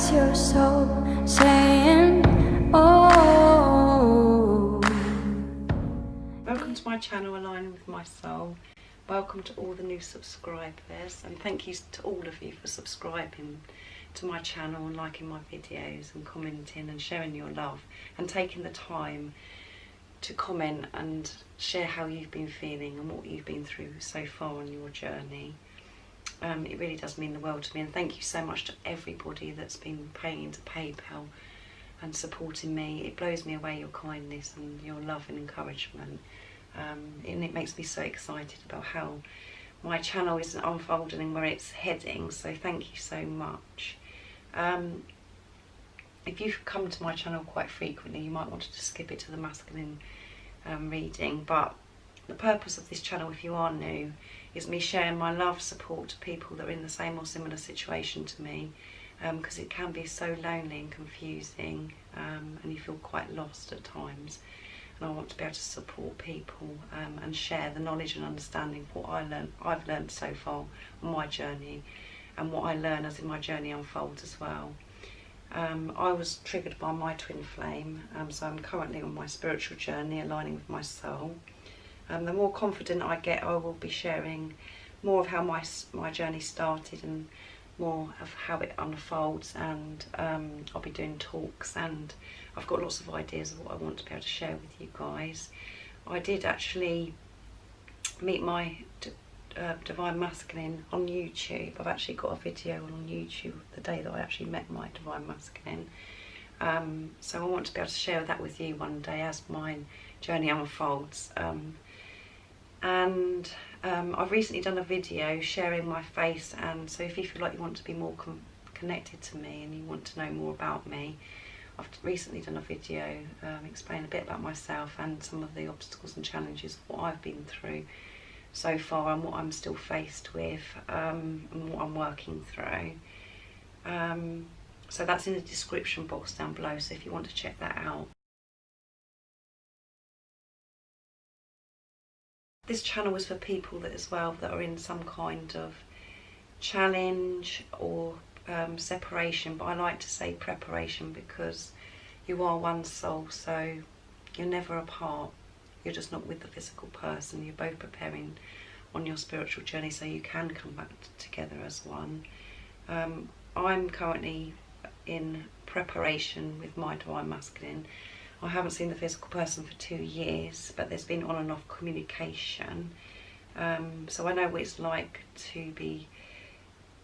It's your soul saying, oh. Welcome to my channel, Aligning with My Soul. Welcome to all the new subscribers, and thank you to all of you for subscribing to my channel and liking my videos and commenting and sharing your love and taking the time to comment and share how you've been feeling and what you've been through so far on your journey. It really does mean the world to me, and thank you so much to everybody that's been paying into PayPal and supporting me. It blows me away, your kindness and your love and encouragement, and it makes me so excited about how my channel is unfolding and where it's heading, so thank you so much. If you've come to my channel quite frequently, you might want to just skip it to the masculine reading, but the purpose of this channel, if you are new, is me sharing my love, support to people that are in the same or similar situation to me, because it can be so lonely and confusing, and you feel quite lost at times, and I want to be able to support people and share the knowledge and understanding of what I've learned so far on my journey, and what I learn as my journey unfolds as well. I was triggered by my twin flame, so I'm currently on my spiritual journey, aligning with my soul. The more confident I get, I will be sharing more of how my journey started and more of how it unfolds, and I'll be doing talks, and I've got lots of ideas of what I want to be able to share with you guys. I did actually meet my Divine Masculine on YouTube. I've actually got a video on YouTube the day that I actually met my Divine Masculine. So I want to be able to share that with you one day as my journey unfolds. I've recently done a video sharing my face, and so if you feel like you want to be more connected to me and you want to know more about me, I've recently done a video explaining a bit about myself and some of the obstacles and challenges, what I've been through so far and what I'm still faced with, and what I'm working through. So that's in the description box down below, so if you want to check that out. This channel is for people that as well that are in some kind of challenge or separation, but I like to say preparation, because you are one soul, so you're never apart. You're just not with the physical person. You're both preparing on your spiritual journey, so you can come back together as one. I'm currently in preparation with my Divine Masculine. I haven't seen the physical person for 2 years, but there's been on and off communication. So I know what it's like to be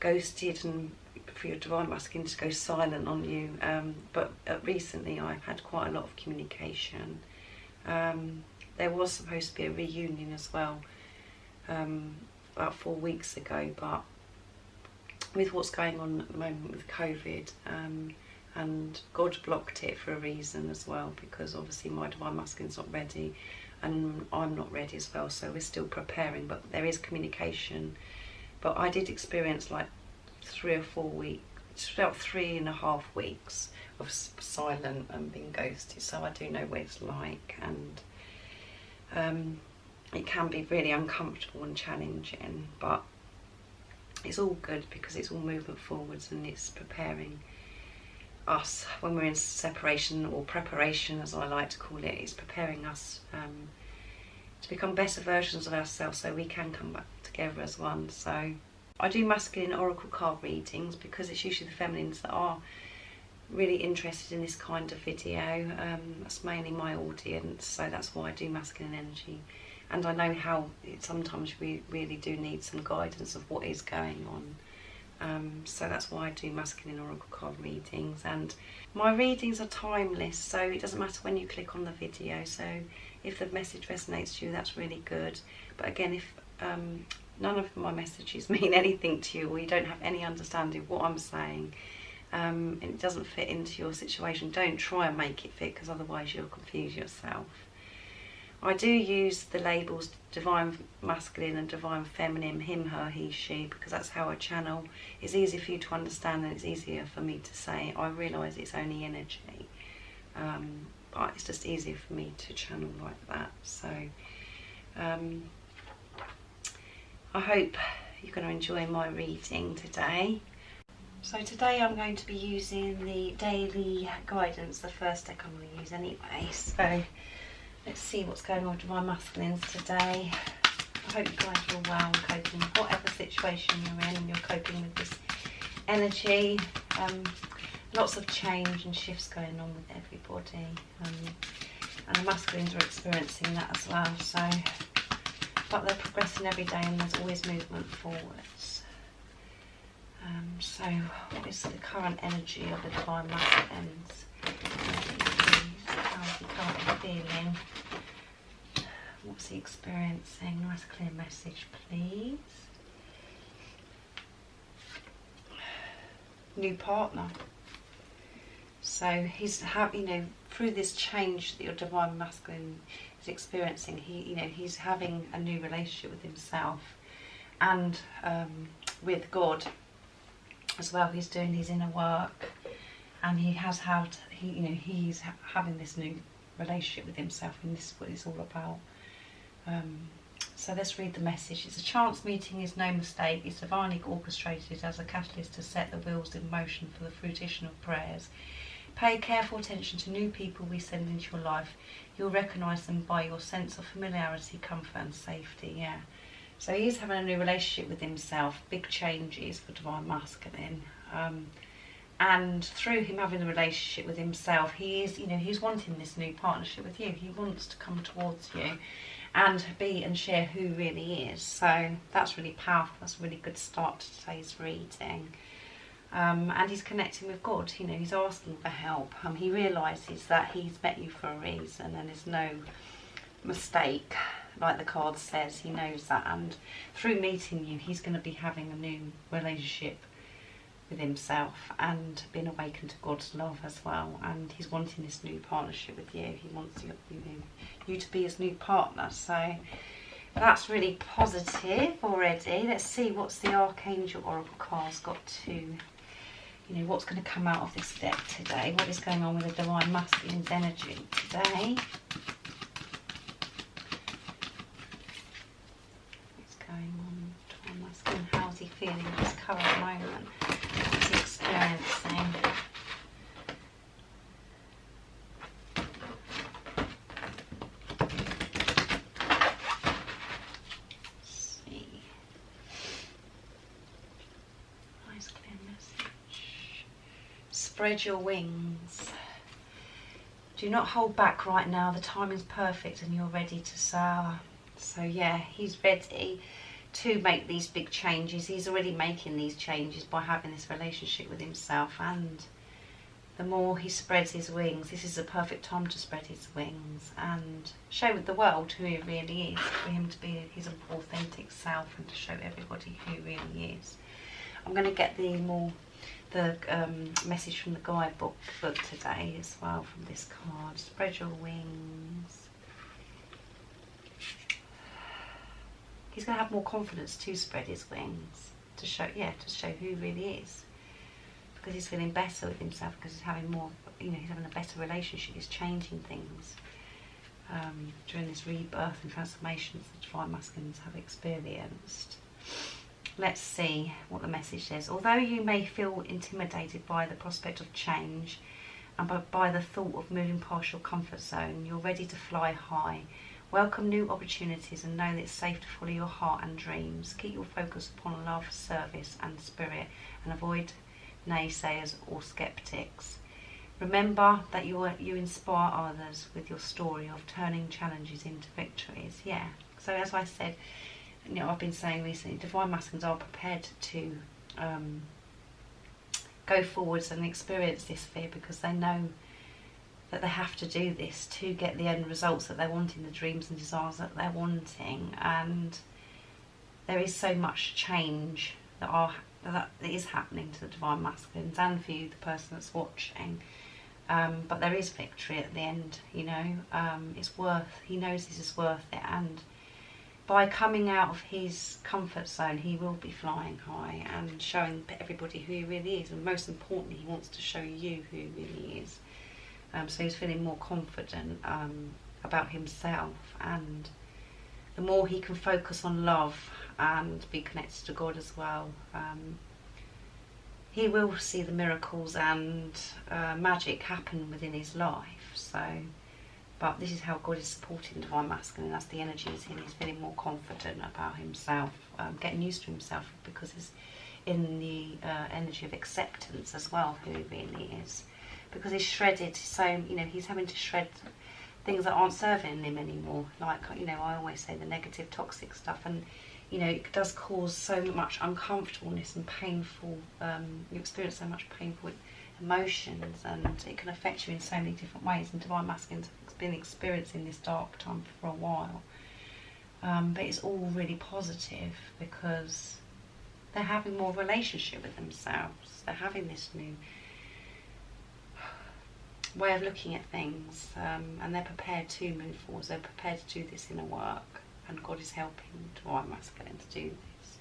ghosted and for your Divine Masculine to go silent on you. But recently I've had quite a lot of communication. There was supposed to be a reunion as well about 4 weeks ago, but with what's going on at the moment with COVID, and God blocked it for a reason as well, because obviously my Divine Masculine's not ready and I'm not ready as well, so we're still preparing, but there is communication. But I did experience like 3 or 4 weeks, about 3.5 weeks of silent and being ghosted, so I do know what it's like, and it can be really uncomfortable and challenging, but it's all good because it's all movement forwards, and it's preparing us when we're in separation, or preparation as I like to call it. It's preparing us to become better versions of ourselves, so we can come back together as one. So I do masculine oracle card readings because it's usually the feminines that are really interested in this kind of video. That's mainly my audience, so that's why I do masculine energy, and I know how sometimes we really do need some guidance of what is going on. So that's why I do masculine oracle card readings, and my readings are timeless, so it doesn't matter when you click on the video. So if the message resonates to you, that's really good. But again, if none of my messages mean anything to you, or you don't have any understanding of what I'm saying, and it doesn't fit into your situation, don't try and make it fit, because otherwise you'll confuse yourself. I do use the labels Divine Masculine and Divine Feminine, him, her, he, she, because that's how I channel. It's easier for you to understand, and it's easier for me to say. I realise it's only energy, but it's just easier for me to channel like that. So I hope you're going to enjoy my reading today. So today I'm going to be using the daily guidance, the first deck I'm going to use anyway. So let's see what's going on with my masculines today. I hope you guys are all well and coping with whatever situation you're in, and you're coping with this energy. Lots of change and shifts going on with everybody, and the masculines are experiencing that as well. So, but they're progressing every day, and there's always movement forwards. So, what is the current energy of the divine masculines? How's he currently feeling? What's he experiencing? Nice clear message, please. New partner. So he's through this change that your divine masculine is experiencing, he's having a new relationship with himself and with God as well. He's doing his inner work, and he's having this new relationship with himself, and this is what it's all about. So let's read the message. It's a chance meeting is no mistake. It's divinely orchestrated as a catalyst to set the wheels in motion for the fruition of prayers. Pay careful attention to new people we send into your life. You'll recognise them by your sense of familiarity, comfort and safety. Yeah. So he's having a new relationship with himself. Big changes for divine masculine. And through him having a relationship with himself, he's wanting this new partnership with you. He wants to come towards you and be and share who he really is. So that's really powerful. That's a really good start to today's reading. And he's connecting with God. He's asking for help. He realises that he's met you for a reason, and there's no mistake, like the card says. He knows that, and through meeting you, he's going to be having a new relationship with himself and being awakened to God's love as well. And he's wanting this new partnership with you. He wants you to be his new partner. So that's really positive already. Let's see what's the Archangel Oracle cards got to. What's going to come out of this deck today? What is going on with the divine masculine's energy today? What's going on with divine masculine? How's he feeling at this current moment? What's he experiencing? Let's see. Nice clear message. Spread your wings. Do not hold back right now. The time is perfect and you're ready to soar. So yeah, he's ready to make these big changes. He's already making these changes by having this relationship with himself, and the more he spreads his wings, this is the perfect time to spread his wings and show with the world who he really is, for him to be his authentic self and to show everybody who he really is. I'm going to get the message from the guidebook today as well from this card. Spread your wings. He's going to have more confidence to spread his wings, to show who he really is, because he's feeling better with himself, because he's having more, he's having a better relationship. He's changing things during this rebirth and transformations that divine masculines have experienced. Let's see what the message says. Although you may feel intimidated by the prospect of change and by the thought of moving past your comfort zone, you're ready to fly high. Welcome new opportunities and know that it's safe to follow your heart and dreams. Keep your focus upon love, service and spirit, and avoid naysayers or skeptics. Remember that you inspire others with your story of turning challenges into victories. Yeah, so as I said, I've been saying recently, divine masculines are prepared to go forwards and experience this fear, because they know that they have to do this to get the end results that they're wanting, the dreams and desires that they're wanting. And there is so much change that is happening to the divine masculines and for you, the person that's watching. But there is victory at the end. He knows this is worth it, and by coming out of his comfort zone, he will be flying high and showing everybody who he really is. And most importantly, he wants to show you who he really is. So he's feeling more confident about himself, and the more he can focus on love and be connected to God as well, he will see the miracles and magic happen within his life. So, but this is how God is supporting Divine Masculine. That's the energy he's in. He's feeling more confident about himself, getting used to himself, because he's in the energy of acceptance as well, who he really is. Because he's shredded, so, you know, he's having to shred things that aren't serving him anymore. Like, you know, I always say the negative, toxic stuff, and, you know, it does cause so much uncomfortableness and painful, you experience so much painful emotions, and it can affect you in so many different ways. And Divine Masculine's been experiencing this dark time for a while, but it's all really positive, because they're having more relationship with themselves. They're having this new way of looking at things, and they're prepared to move forward. They're prepared to do this inner work, and God is helping Divine Masculine to do this.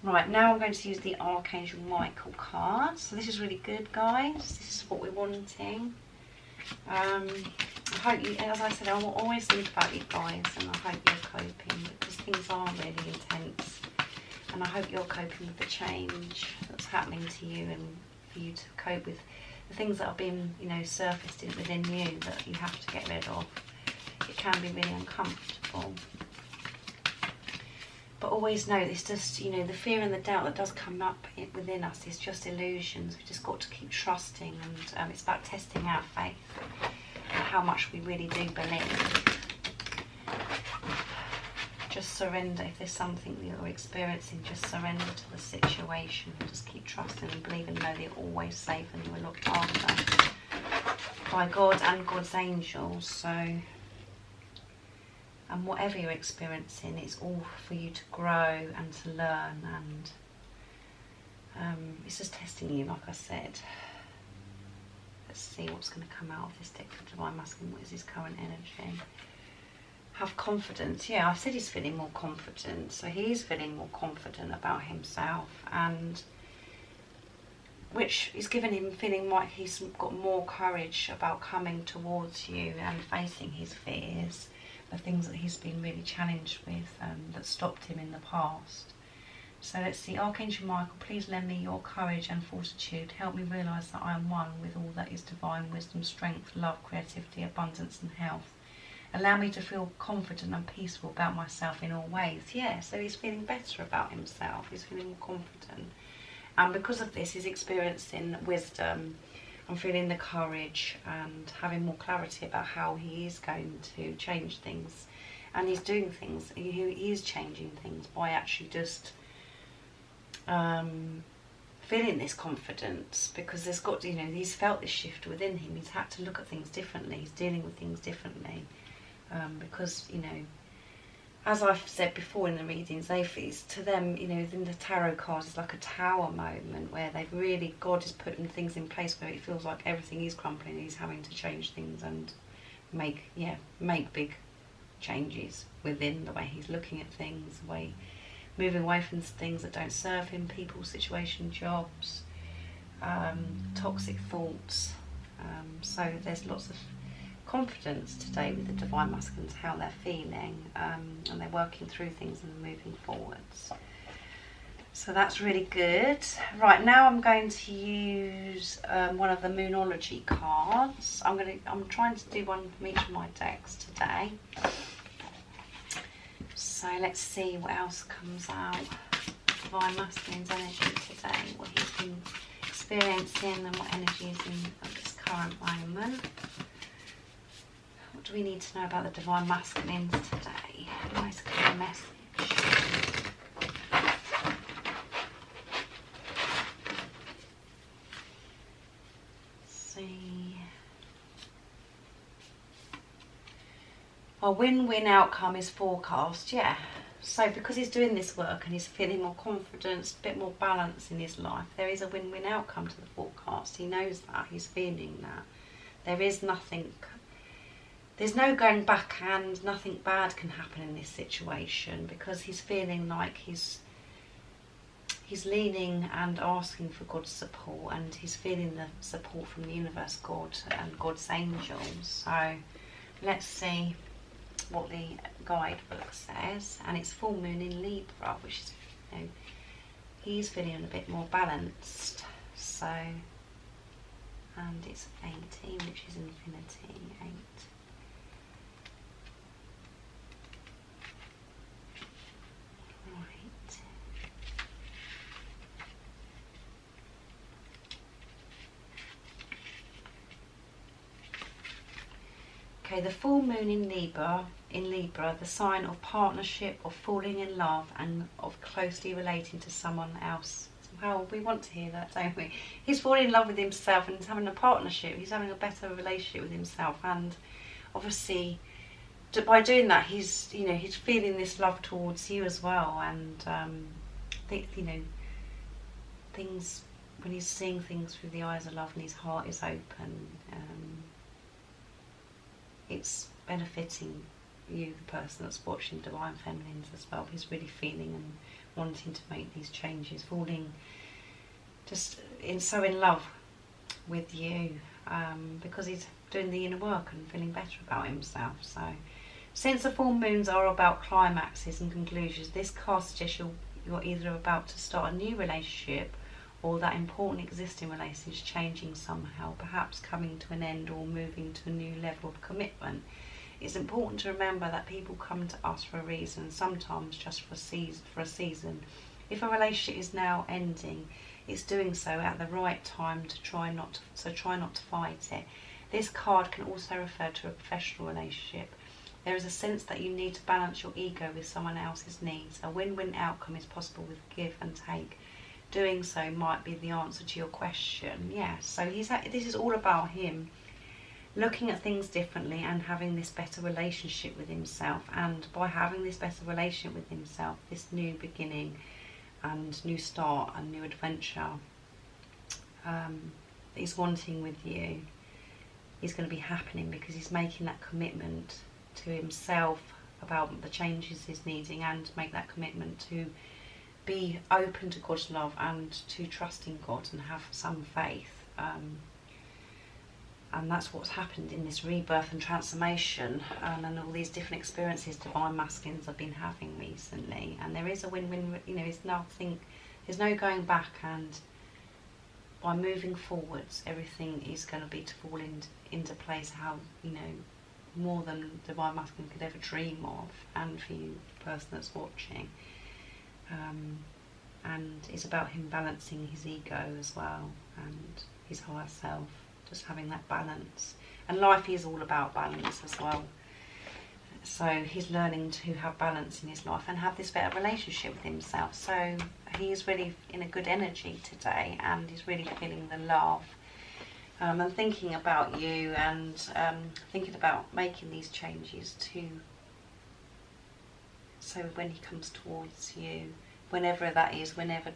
Right, now I'm going to use the Archangel Michael card. So this is really good, guys. This is what we're wanting. I hope you, as I said, I will always think about you guys, and I hope you're coping, because things are really intense, and I hope you're coping with the change that's happening to you, and for you to cope with the things that have been, you know, surfaced within you that you have to get rid of. It can be really uncomfortable. But always know it's just, you know, the fear and the doubt that does come up within us is just illusions. We've just got to keep trusting, and it's about testing our faith and how much we really do believe. Just surrender. If there's something that you're experiencing, just surrender to the situation, and just keep trusting and believing, know that you're always safe and you are looked after by God and God's angels. So, and whatever you're experiencing, it's all for you to grow and to learn, and it's just testing you, like I said. Let's see what's going to come out of this deck for Divine Masculine. What is his current energy? Have confidence. Yeah, I said he's feeling more confident, so he's feeling more confident about himself, and which is giving him feeling like he's got more courage about coming towards you and facing his fears, the things that he's been really challenged with, that stopped him in the past. So let's see, Archangel Michael, please lend me your courage and fortitude. Help me realise that I am one with all that is divine wisdom, strength, love, creativity, abundance and health. Allow me to feel confident and peaceful about myself in all ways. Yeah, so he's feeling better about himself. He's feeling more confident. And because of this, he's experiencing wisdom and feeling the courage and having more clarity about how he is going to change things. And he's doing things, he is changing things by actually just feeling this confidence, because there's got, you know, he's felt this shift within him. He's had to look at things differently. He's dealing with things differently. Because, you know, as I've said before in the readings, to them, you know, in the tarot cards, it's like a tower moment where they've really, God is putting things in place where it feels like everything is crumbling. He's having to change things and make big changes within the way he's looking at things, the way moving away from things that don't serve him, people, situation, jobs, toxic thoughts. So there's lots of confidence today with the Divine Masculines, how they're feeling, and they're working through things and moving forwards. So that's really good. Right, now I'm going to use one of the Moonology cards. I'm trying to do one from each of my decks today. So let's see what else comes out. Divine Masculine's energy today, what he's been experiencing and what energy is in at this current moment. What do we need to know about the Divine Masculines today? Nice clear message. Let's see. A win-win outcome is forecast, yeah. So because he's doing this work and he's feeling more confidence, a bit more balance in his life, there is a win-win outcome to the forecast. He knows that, he's feeling that. There is nothing, there's no going back, and nothing bad can happen in this situation, because he's feeling like he's leaning and asking for God's support, and he's feeling the support from the universe, God and God's angels. So let's see what the guidebook says. And it's full moon in Libra, which is, you know, he's feeling a bit more balanced. So, and it's 18, which is infinity, 8. Right. Okay, the full moon in Libra, the sign of partnership, of falling in love, and of closely relating to someone else. Well, we want to hear that, don't we? He's falling in love with himself and he's having a partnership. He's having a better relationship with himself, and obviously, by doing that, he's he's feeling this love towards you as well. And things, when he's seeing things through the eyes of love and his heart is open, it's benefiting you, the person that's watching Divine Feminines as well. He's really feeling and wanting to make these changes, falling just so in love with you, because he's doing the inner work and feeling better about himself. So since the full moons are about climaxes and conclusions, this card suggests you're either about to start a new relationship, or that important existing relationship is changing somehow, perhaps coming to an end or moving to a new level of commitment. It's important to remember that people come to us for a reason, sometimes just for a season. If a relationship is now ending, it's doing so at the right time to try not to fight it. This card can also refer to a professional relationship. There is a sense that you need to balance your ego with someone else's needs. A win-win outcome is possible with give and take. Doing so might be the answer to your question. Yeah, so this is all about him looking at things differently and having this better relationship with himself. And by having this better relationship with himself, this new beginning and new start and new adventure he's wanting with you is going to be happening, because he's making that commitment to himself about the changes he's needing, and make that commitment to be open to God's love and to trust in God and have some faith. And that's what's happened in this rebirth and transformation, and all these different experiences Divine Masculines have been having recently. And there is a win-win, it's nothing, there's no going back, and by moving forwards, everything is going to be to fall into place how, more than Divine Masculine could ever dream of, and for you, the person that's watching. And it's about him balancing his ego as well, and his higher self, just having that balance. And life is all about balance as well. So he's learning to have balance in his life and have this better relationship with himself. So he is really in a good energy today, and he's really feeling the love. And thinking about you, and thinking about making these changes too. So when he comes towards you, whenever that is, whenever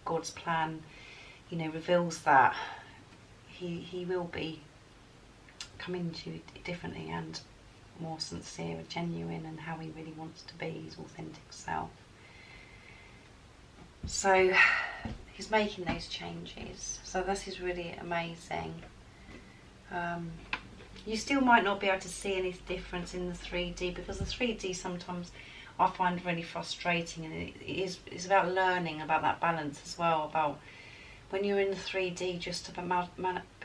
God's plan, reveals that, he will be coming to you differently and more sincere and genuine, and how he really wants to be, his authentic self. So he's making those changes. So this is really amazing. You still might not be able to see any difference in the 3D, because the 3D sometimes I find really frustrating, and it's about learning about that balance as well, about when you're in the 3D, just about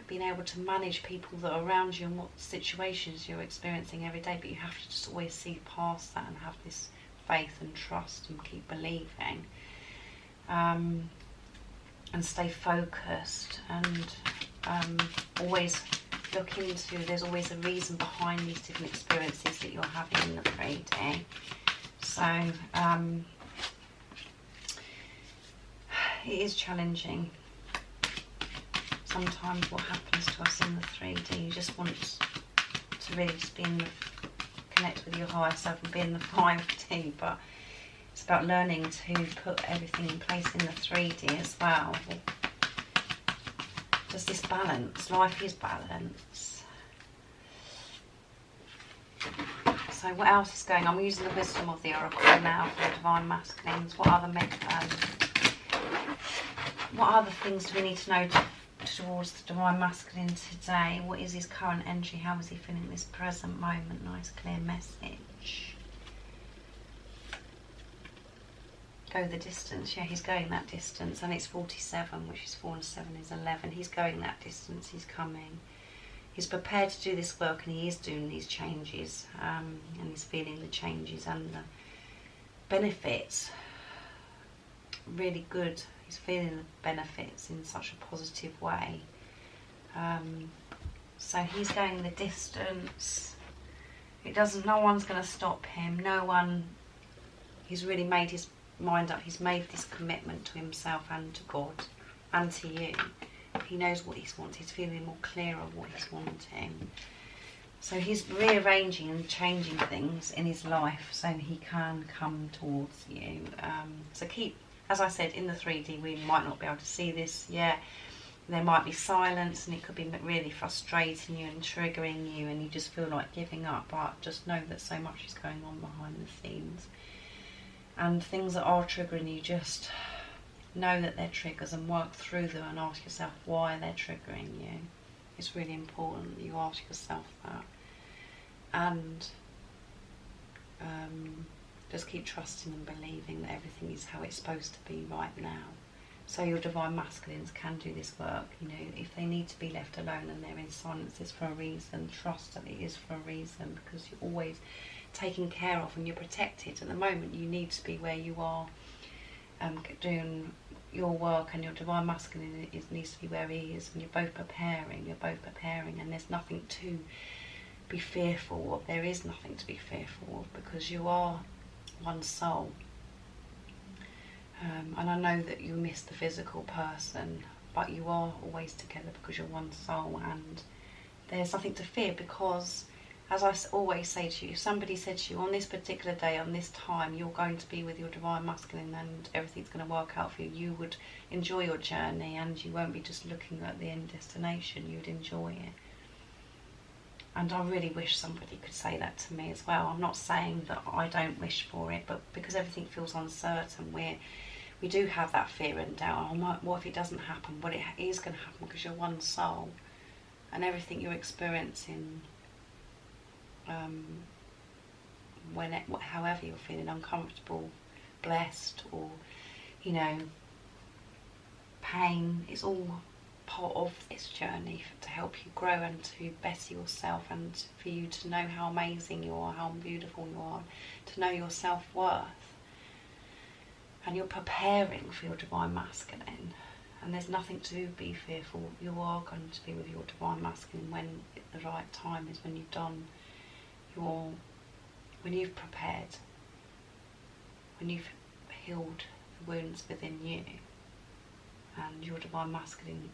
being able to manage people that are around you and what situations you're experiencing every day. But you have to just always see past that and have this faith and trust and keep believing, and stay focused, and always look into, there's always a reason behind these different experiences that you're having in the 3D. So it is challenging sometimes what happens to us in the 3D. You just want to really just connect with your higher self and be in the 5D, but it's about learning to put everything in place in the 3D as well. Just this balance. Life is balance. So what else is going on? I'm using the wisdom of the Oracle now for the Divine Masculines. What other things do we need to know towards the Divine Masculine today? What is his current energy? How is he feeling in this present moment? Nice clear message. go the distance. Yeah, he's going that distance, and it's 47, which is 4 and 7 is 11. He's going that distance. He's coming. He's prepared to do this work, and he is doing these changes, and he's feeling the changes and the benefits. Really good. He's feeling the benefits in such a positive way. So he's going the distance. No one's going to stop him. No one. He's really made his mind up. He's made this commitment to himself and to God and to you. He knows what he's wanting. He's feeling more clear of what he's wanting. So he's rearranging and changing things in his life so he can come towards you. So keep, as I said, in the 3D, we might not be able to see this yet. There might be silence, and it could be really frustrating you and triggering you, and you just feel like giving up. But just know that so much is going on behind the scenes. And things that are triggering you, just know that they're triggers and work through them and ask yourself why they're triggering you. It's really important that you ask yourself that. And just keep trusting and believing that everything is how it's supposed to be right now. So your divine masculines can do this work. You know, if they need to be left alone and they're in silence, it's for a reason. Trust that it is for a reason, because you're always taken care of and you're protected. At the moment, you need to be where you are, doing your work, and your divine masculine needs to be where he is, and you're both preparing, and there's nothing to be fearful of. There is nothing to be fearful of, because you are one soul. And I know that you miss the physical person, but you are always together because you're one soul, and there's nothing to fear, because, as I always say to you, if somebody said to you on this particular day, on this time, you're going to be with your divine masculine and everything's going to work out for you, you would enjoy your journey, and you won't be just looking at the end destination, you would enjoy it. And I really wish somebody could say that to me as well. I'm not saying that I don't wish for it, but because everything feels uncertain, we do have that fear and doubt. Oh, what if it doesn't happen? Well, it is going to happen, because you're one soul, and everything you're experiencing, however you're feeling, uncomfortable, blessed, or, you know, pain, is all part of this journey to help you grow and to better yourself, and for you to know how amazing you are, how beautiful you are, to know your self-worth. And you're preparing for your divine masculine, and there's nothing to be fearful. You are going to be with your divine masculine when the right time is, when you've done when you've prepared, when you've healed the wounds within you, and your divine masculine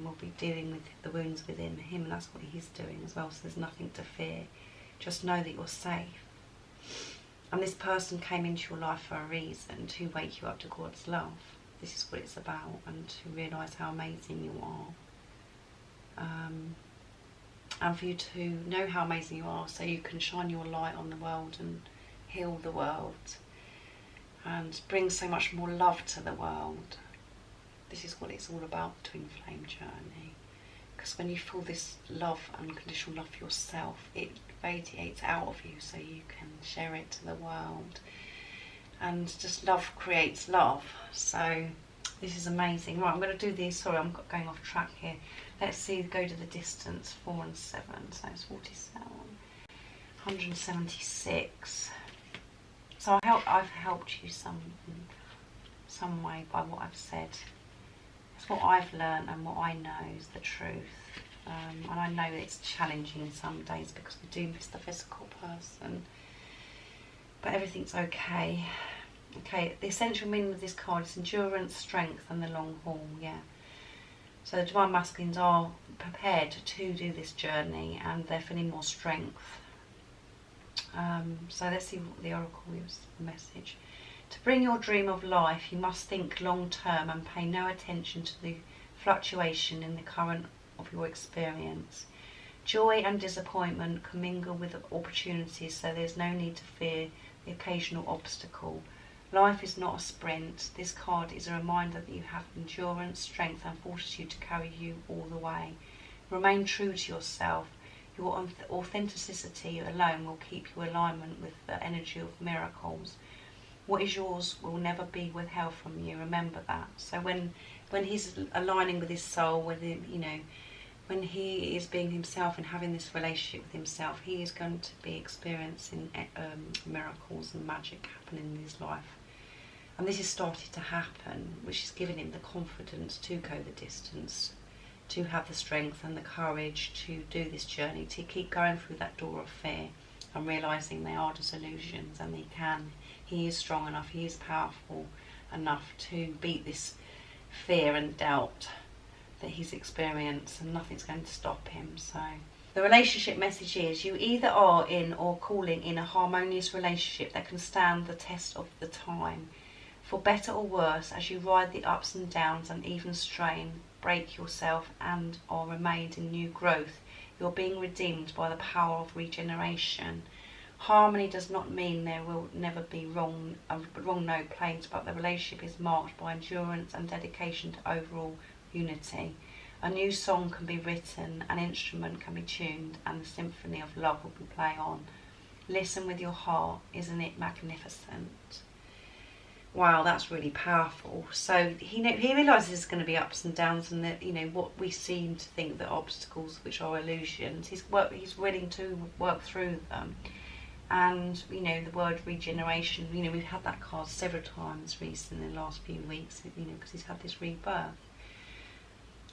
will be dealing with the wounds within him, and that's what he's doing as well. So there's nothing to fear. Just know that you're safe. And this person came into your life for a reason, to wake you up to God's love. This is what it's about, and to realise how amazing you are. And for you to know how amazing you are, so you can shine your light on the world and heal the world and bring so much more love to the world. This is what it's all about, the twin flame journey. Because when you feel this love, unconditional love for yourself, it radiates out of you, so you can share it to the world. And just love creates love. So this is amazing. Right, I'm going to do these. Sorry, I'm going off track here. Let's see, go to the distance, 4 and 7. So it's 47, 176. So I've helped you some way by what I've said. It's what I've learned and what I know is the truth. And I know it's challenging some days because we do miss the physical person. But everything's okay. Okay, the essential meaning of this card is endurance, strength, and the long haul, yeah. So the divine masculines are prepared to do this journey, and they're feeling more strength. So let's see what the Oracle gives the message. To bring your dream of life, you must think long term and pay no attention to the fluctuation in the current of your experience. Joy and disappointment commingle with opportunities, so there's no need to fear the occasional obstacle. Life is not a sprint. This card is a reminder that you have endurance, strength and fortitude to carry you all the way. Remain true to yourself. Your authenticity alone will keep you in alignment with the energy of miracles. What is yours will never be withheld from you. Remember that. So when he's aligning with his soul, with him, you know, when he is being himself and having this relationship with himself, he is going to be experiencing miracles and magic happening in his life. And this has started to happen, which is giving him the confidence to go the distance, to have the strength and the courage to do this journey, to keep going through that door of fear and realising they are just illusions, and he is strong enough, he is powerful enough to beat this fear and doubt that he's experienced, and nothing's going to stop him. So the relationship message is, you either are in or calling in a harmonious relationship that can stand the test of the time. For better or worse, as you ride the ups and downs and even strain, break yourself and are remade in new growth, you're being redeemed by the power of regeneration. Harmony does not mean there will never be wrong note played, but the relationship is marked by endurance and dedication to overall unity. A new song can be written, an instrument can be tuned, and the symphony of love will be played on. Listen with your heart, isn't it magnificent? Wow, that's really powerful. So he realises there's going to be ups and downs, and that, you know, what we seem to think that obstacles, which are illusions, he's willing to work through them. And, you know, the word regeneration, you know, we've had that card several times recently in the last few weeks, you know, because he's had this rebirth.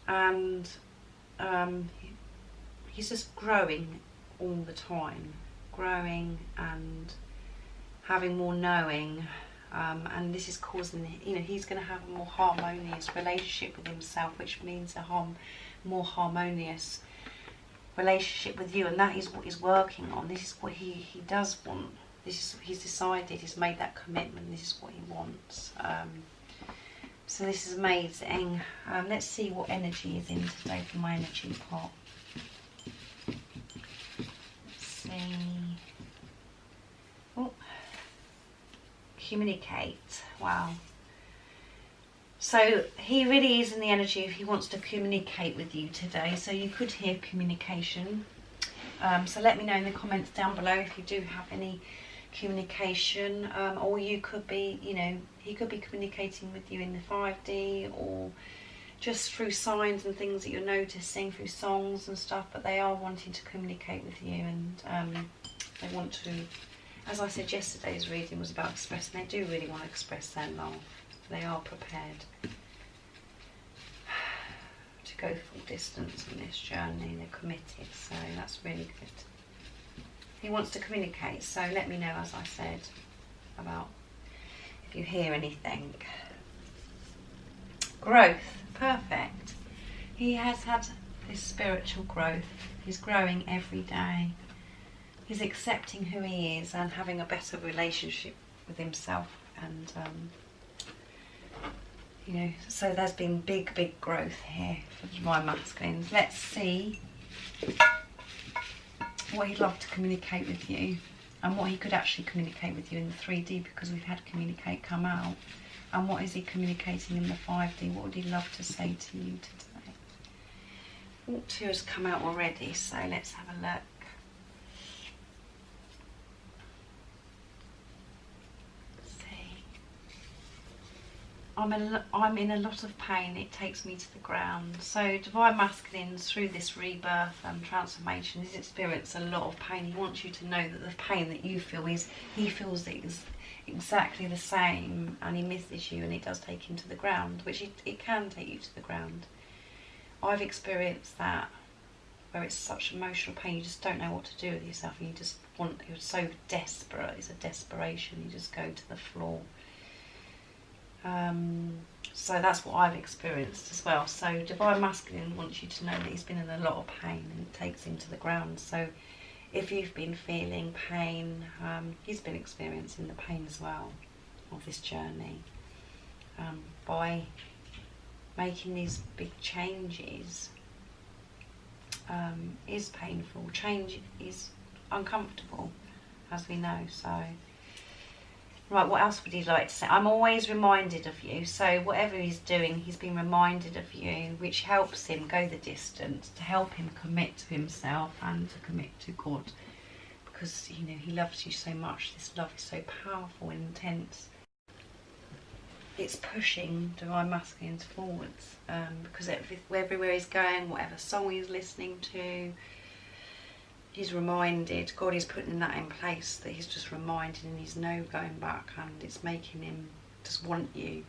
And he's just growing all the time, growing and having more knowing. And this is causing, you know, he's going to have a more harmonious relationship with himself, which means a more harmonious relationship with you, and that is what he's working on. This is what he does want. He's decided, he's made that commitment, this is what he wants. So this is amazing. Let's see what energy is in today for my energy pot. Let's see. Oh. Communicate. Wow. So he really is in the energy if he wants to communicate with you today. So you could hear communication. So let me know in the comments down below if you do have any communication, or you could be, you know, he could be communicating with you in the 5D, or just through signs and things that you're noticing through songs and stuff, but they are wanting to communicate with you, and they want to, as I said, yesterday's reading was about expressing, they do really want to express their love. They are prepared to go full distance on this journey. They're committed, so that's really good. He wants to communicate, so let me know, as I said, about if you hear anything. Growth, perfect. He has had this spiritual growth. He's growing every day. He's accepting who he is and having a better relationship with himself, and you know, so there's been big growth here for the Divine Masculines. Let's see what he'd love to communicate with you, and what he could actually communicate with you in the 3D, because we've had communicate come out. And what is he communicating in the 5D? What would he love to say to you today? Oh, 2 has come out already, so let's have a look. I'm in a lot of pain, it takes me to the ground. So Divine Masculines, through this rebirth and transformation, he's experienced a lot of pain. He wants you to know that the pain that you feel he feels it is exactly the same, and he misses you, and it does take him to the ground, which it can take you to the ground. I've experienced that, where it's such emotional pain, you just don't know what to do with yourself, and you're so desperate, it's a desperation, you just go to the floor. So that's what I've experienced as well. So Divine Masculine wants you to know that he's been in a lot of pain, and it takes him to the ground. So if you've been feeling pain, he's been experiencing the pain as well of this journey. By making these big changes is painful. Change is uncomfortable, as we know. So right, what else would he like to say? I'm always reminded of you. So whatever he's doing, he's been reminded of you, which helps him go the distance, to help him commit to himself and to commit to God. Because, you know, he loves you so much. This love is so powerful and intense. it's pushing divine masculines forwards, because everywhere he's going, whatever song he's listening to, he's reminded, God is putting that in place, that he's just reminding and he's no going back, and it's making him just want you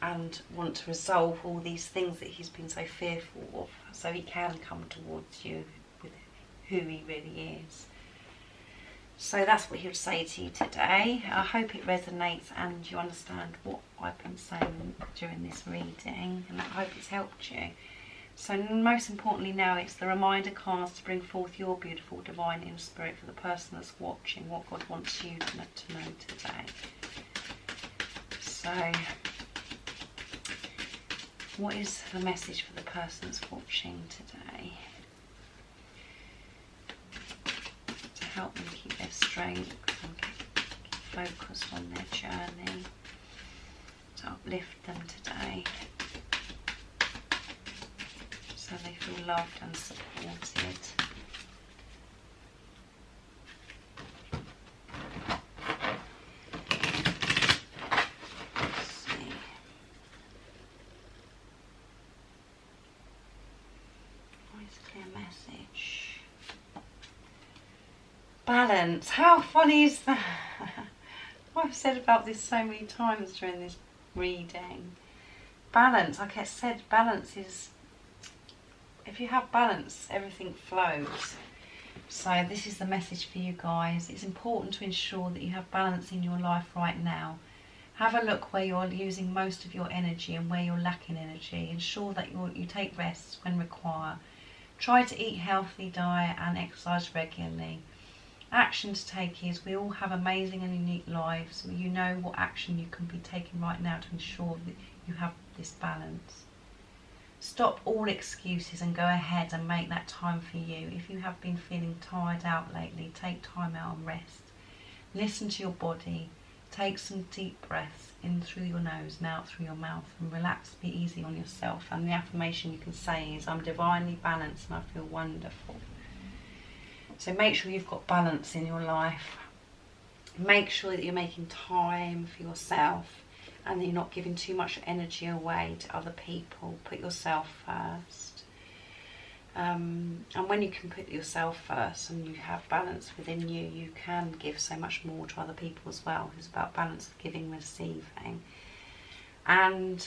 and want to resolve all these things that he's been so fearful of, so he can come towards you with who he really is. So that's what he would say to you today. I hope it resonates and you understand what I've been saying during this reading, and I hope it's helped you. So most importantly now, it's the reminder cards to bring forth your beautiful divine inner spirit for the person that's watching, what God wants you to know today. So what is the message for the person that's watching today? To help them keep their strength and keep focused on their journey. To uplift them today, so they feel loved and supported. Let's see. Nice clear message. Balance. How funny is that? I've said about this so many times during this reading. Balance, like I said, balance is, if you have balance, everything flows. So this is the message for you guys. It's important to ensure that you have balance in your life right now. Have a look where you're using most of your energy and where you're lacking energy. Ensure that you take rest when required. Try to eat healthy diet and exercise regularly. Action to take is, we all have amazing and unique lives. So you know what action you can be taking right now to ensure that you have this balance. Stop all excuses and go ahead and make that time for you. If you have been feeling tired out lately, take time out and rest. Listen to your body. Take some deep breaths in through your nose and out through your mouth, and relax, be easy on yourself. And the affirmation you can say is, I'm divinely balanced and I feel wonderful. So make sure you've got balance in your life. Make sure that you're making time for yourself and that you're not giving too much energy away to other people. Put yourself first. And when you can put yourself first and you have balance within you, you can give so much more to other people as well. It's about balance of giving and receiving. And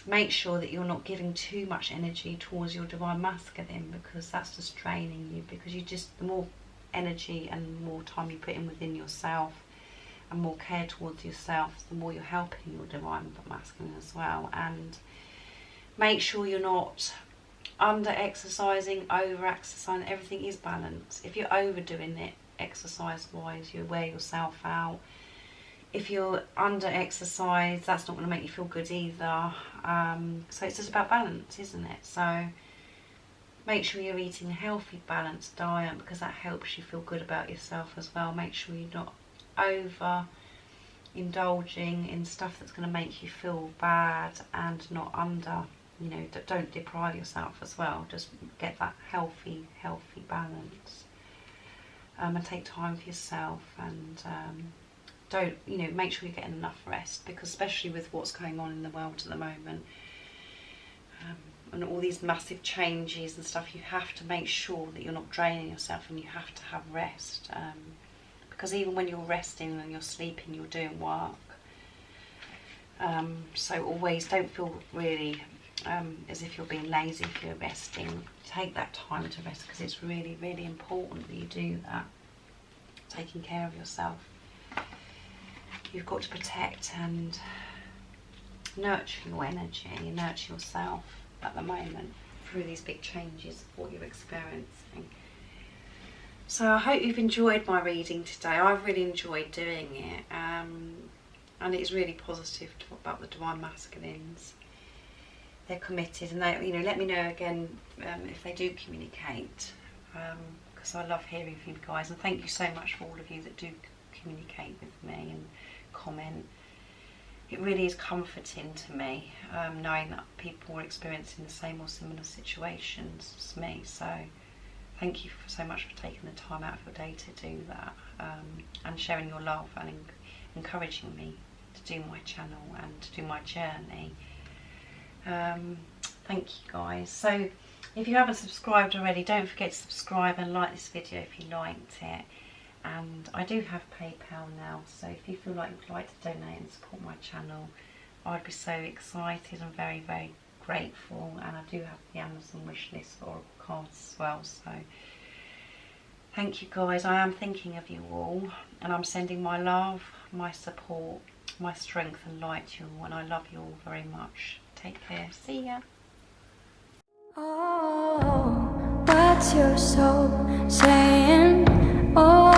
make sure that you're not giving too much energy towards your divine masculine, because that's just draining you. Because the more energy and more time you put in within yourself and more care towards yourself, the more you're helping your divine masculine as well. And make sure you're not under exercising, over exercising. Everything is balanced. If you're overdoing it exercise wise, you wear yourself out. If you're under exercise, that's not going to make you feel good either. So it's just about balance, isn't it? So make sure you're eating a healthy, balanced diet, because that helps you feel good about yourself as well. Make sure you're not over indulging in stuff that's going to make you feel bad, and not under, don't deprive yourself as well. Just get that healthy balance. And take time for yourself, and make sure you're getting enough rest, because especially with what's going on in the world at the moment, and all these massive changes and stuff, you have to make sure that you're not draining yourself, and you have to have rest, because even when you're resting and you're sleeping, you're doing work. So always don't feel really as if you're being lazy if you're resting. Take that time to rest, because it's really, really important that you do that. Taking care of yourself. You've got to protect and nurture your energy, nurture yourself at the moment through these big changes of what you're experiencing. So I hope you've enjoyed my reading today. I've really enjoyed doing it, and it's really positive about the divine masculines. They're committed, and they, let me know again if they do communicate, because I love hearing from you guys. And thank you so much for all of you that do communicate with me and comment. It really is comforting to me, knowing that people are experiencing the same or similar situations as me. So thank you so much for taking the time out of your day to do that, and sharing your love and encouraging me to do my channel and to do my journey. Thank you guys. So if you haven't subscribed already, don't forget to subscribe and like this video if you liked it. And I do have PayPal now, so if you feel like you'd like to donate and support my channel, I'd be so excited and very, very grateful. And I do have the Amazon wish list for Oracle cards as well. So thank you guys. I am thinking of you all, and I'm sending my love, my support, my strength and light to you all, and I love you all very much. Take care. See ya. Oh, what's your soul saying? Oh.